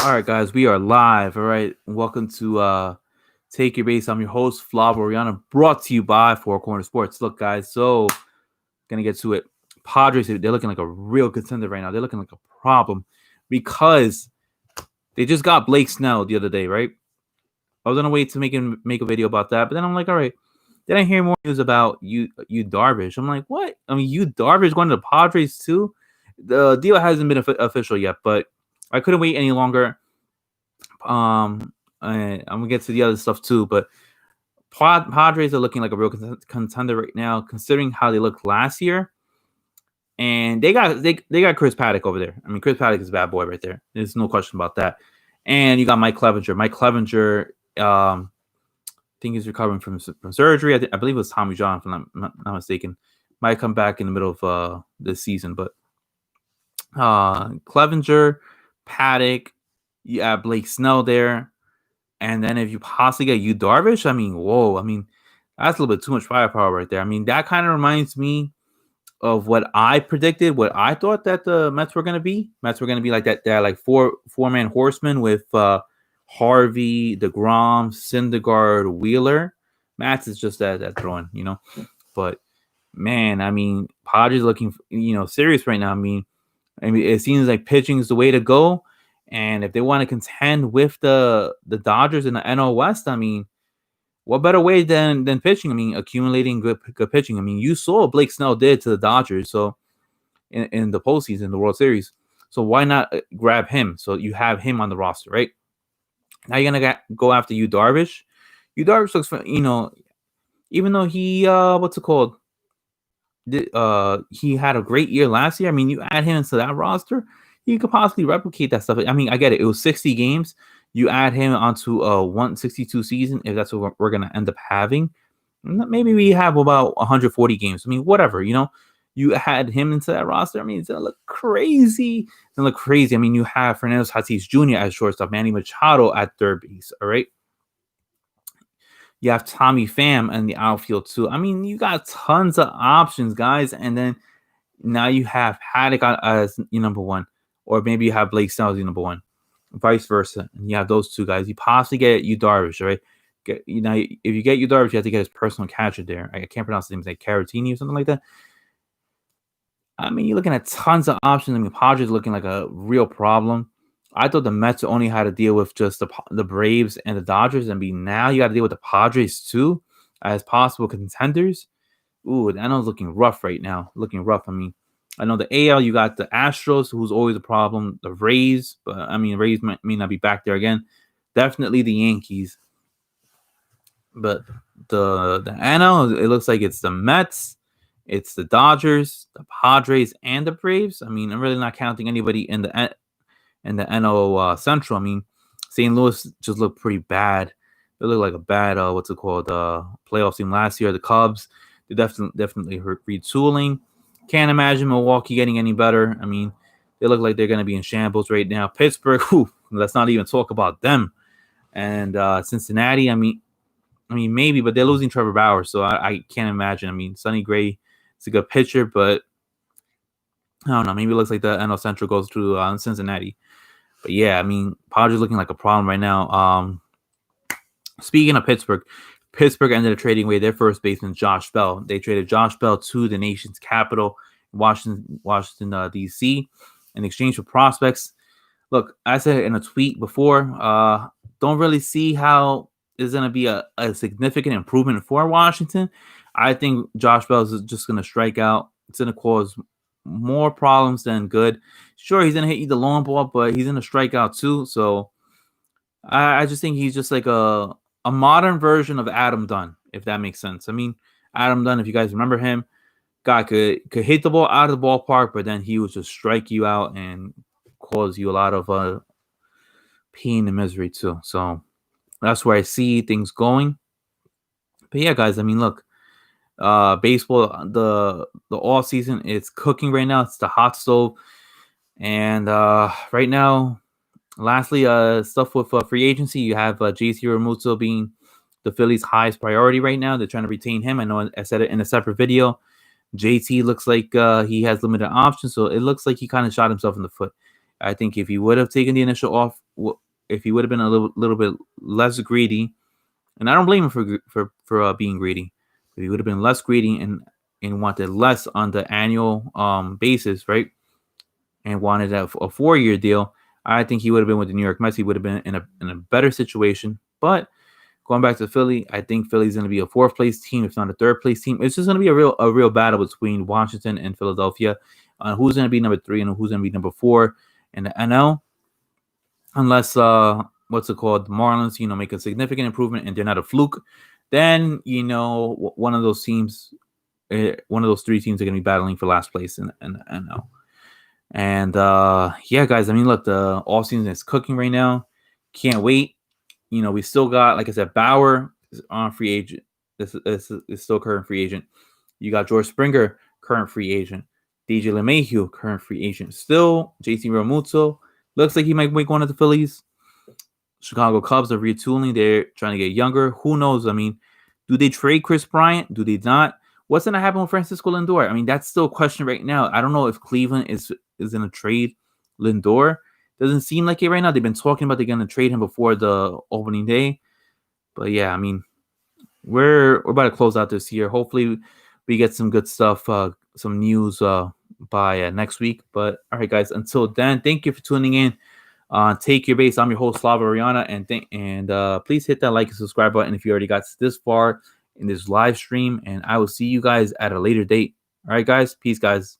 All right, guys, we are live. All right, welcome to Take Your Base. I'm your host, Flav Oriana, brought to you by Four Corner Sports. Look, guys, so gonna get to it. Padres, they're looking like a real contender right now. They're looking like a problem because they just got Blake Snell the other day, right? I was gonna wait to make a video about that, but then I'm like, all right. Then I hear more news about you Darvish. I'm like, what? I mean, you Darvish going to the Padres too? The deal hasn't been official yet, but I couldn't wait any longer. I'm gonna get to the other stuff too, but Padres are looking like a real contender right now, considering how they looked last year. And they got Chris Paddock over there. I mean, Chris Paddock is a bad boy right there. There's no question about that. And you got Mike Clevenger. Mike Clevenger, I think he's recovering from surgery. I believe it was Tommy John, if I'm not mistaken. Might come back in the middle of this season, but Clevenger, Paddock, you have Blake Snell there. And then if you possibly get you Darvish, I mean, whoa. I mean, that's a little bit too much firepower right there. I mean, that kind of reminds me of what I predicted, what I thought that the Mets were gonna be. Mets were gonna be like that like four-man horseman with Harvey, DeGrom, Syndergaard, Wheeler. Mets is just that throwing, But man, I mean, Padres looking serious right now. I mean, it seems like pitching is the way to go. And if they want to contend with the Dodgers in the NL West, I mean, what better way than pitching? I mean, accumulating good pitching. I mean, you saw what Blake Snell did to the Dodgers, so in the postseason, the World Series. So why not grab him? So you have him on the roster, right? Now you're gonna go after you Darvish. You Darvish looks, even though he what's it called? He had a great year last year. I mean, you add him into that roster, he could possibly replicate that stuff. I mean, I get it. It was 60 games. You add him onto a 162 season, if that's what we're gonna end up having. Maybe we have about 140 games. I mean, whatever, You add him into that roster. I mean, it's gonna look crazy. It's gonna look crazy. I mean, you have Fernando Tatis Jr. as shortstop, Manny Machado at third base. All right. You have Tommy Pham in the outfield too. I mean, you got tons of options, guys. And then now you have Paddock as your number one, or maybe you have Blake Snell as your number one, vice versa. And you have those two guys. You possibly get you Darvish, right? If you get you Darvish, you have to get his personal catcher there. I can't pronounce his name, like Caratini or something like that. I mean, you're looking at tons of options. I mean, Padres looking like a real problem. I thought the Mets only had to deal with just the Braves and the Dodgers. I mean, now you got to deal with the Padres too as possible contenders. Ooh, the NL's looking rough right now. Looking rough. I mean, I know the AL, you got the Astros, who's always a problem. The Rays, but I mean, Rays may not be back there again. Definitely the Yankees. But the NL, it looks like it's the Mets, it's the Dodgers, the Padres, and the Braves. I mean, I'm really not counting anybody in the NL Central. I mean, St. Louis just looked pretty bad. They look like a bad playoff team last year. The Cubs, they definitely retooling. Can't imagine Milwaukee getting any better. I mean, they look like they're going to be in shambles right now. Pittsburgh, let's not even talk about them. And Cincinnati, I mean, maybe, but they're losing Trevor Bauer, so I can't imagine. I mean, Sonny Gray is a good pitcher, but I don't know. Maybe it looks like the NL Central goes to Cincinnati. But yeah, I mean, Padres looking like a problem right now. Speaking of Pittsburgh ended up trading away their first baseman, Josh Bell. They traded Josh Bell to the nation's capital, Washington D.C., in exchange for prospects. Look, I said it in a tweet before. Don't really see how is going to be a significant improvement for Washington. I think Josh Bell is just going to strike out. It's going to cause more problems than good. Sure, he's going to hit you the long ball, but he's going to strike out too. So I just think he's just like a modern version of Adam Dunn, if that makes sense. I mean, Adam Dunn, if you guys remember him, guy could hit the ball out of the ballpark, but then he would just strike you out and cause you a lot of pain and misery too. So that's where I see things going. But yeah, guys, I mean, look, baseball, the off season, it's cooking right now. It's the hot stove. And right now, lastly, stuff with free agency, you have JC Realmuto being the Phillies' highest priority right now. They're trying to retain him. I know I said it in a separate video. JT looks like he has limited options, so it looks like he kind of shot himself in the foot. I think if he would have taken the initial if he would have been a little bit less greedy, and I don't blame him for being greedy, but he would have been less greedy and wanted less on the annual basis, right? And wanted a 4-year deal. I think he would have been with the New York Mets. He would have been in a better situation. But going back to Philly, I think Philly's going to be a 4th place team, if not a 3rd place team. It's just going to be a real battle between Washington and Philadelphia on who's going to be number 3 and who's going to be number 4 in the NL. Unless what's it called, the Marlins, make a significant improvement and they're not a fluke, then one of those teams, one of those 3 teams are going to be battling for last place in the NL. And yeah, guys, I mean, look, the all season is cooking right now. Can't wait. We still got, like I said, Bauer is on free agent. This is still current free agent. You got George Springer, current free agent. DJ LeMahieu, current free agent. Still, JC Realmuto looks like he might make one of the Phillies. Chicago Cubs are retooling. They're trying to get younger. Who knows? I mean, do they trade Chris Bryant? Do they not? What's going to happen with Francisco Lindor? I mean, that's still a question right now. I don't know if Cleveland is going to trade Lindor. Doesn't seem like it right now. They've been talking about they're going to trade him before the opening day. But yeah, I mean, we're about to close out this year. Hopefully we get some good stuff, some news by next week. But all right, guys, until then, thank you for tuning in. Take your base. I'm your host, Slava Ariana, and please hit that like and subscribe button if you already got this far in this live stream. And I will see you guys at a later date. All right, guys. Peace, guys.